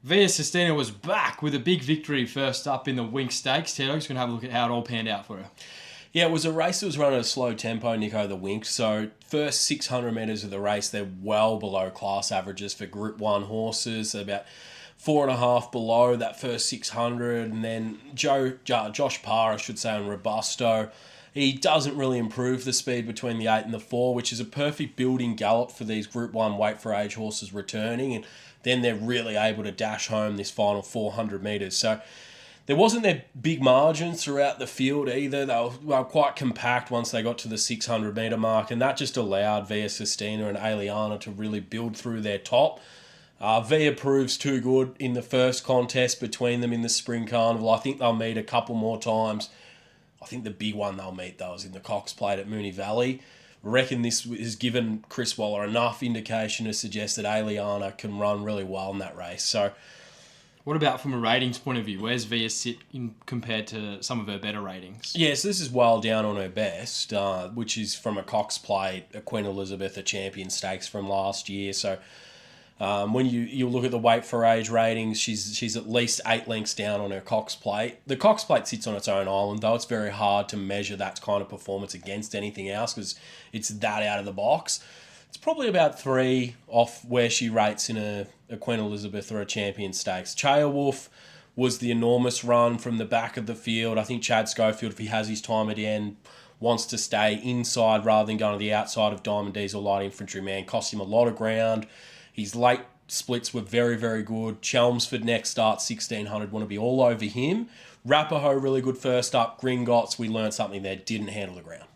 Via Sistina was back with a big victory first up in the Winx Stakes. Tito's going to have a look at how it all panned out for her. Yeah, it was a race that was run at a slow tempo, Nico, the Winx. So first 600 metres of the race, they're well below class averages for Group 1 horses. They're about 4.5 below that first 600. And then Josh Parr, I should say, on Robusto. He doesn't really improve the speed between the 8 and the 4, which is a perfect building gallop for these Group 1 weight for age horses returning. And then they're really able to dash home this final 400 metres. So there wasn't their big margins throughout the field either. They were quite compact once they got to the 600 metre mark, and that just allowed Via Sistina and Aliana to really build through their top. Via proves too good in the first contest between them in the Spring Carnival. I think they'll meet a couple more times. I think the big one they'll meet, though, is in the Cox Plate at Moonee Valley. I reckon this has given Chris Waller enough indication to suggest that Aliana can run really well in that race. So, what about from a ratings point of view? Where's Via sit compared to some of her better ratings? yes, this is well down on her best, which is from a Cox Plate, a Queen Elizabeth, a Champion Stakes from last year. So when you look at the weight for age ratings, she's at least 8 lengths down on her Cox Plate. The Cox Plate sits on its own island, though. It's very hard to measure that kind of performance against anything else because it's that out of the box. It's probably about 3 off where she rates in a Queen Elizabeth or a Champion Stakes. Wolf was the enormous run from the back of the field. I think Chad Schofield, if he has his time at the end, wants to stay inside rather than going to the outside of Diamond Diesel Light Infantryman. Cost him a lot of ground. His late splits were very, very good. Chelmsford next start, 1600, want to be all over him. Rapaho, really good first up. Gringotts, we learned something there, didn't handle the ground.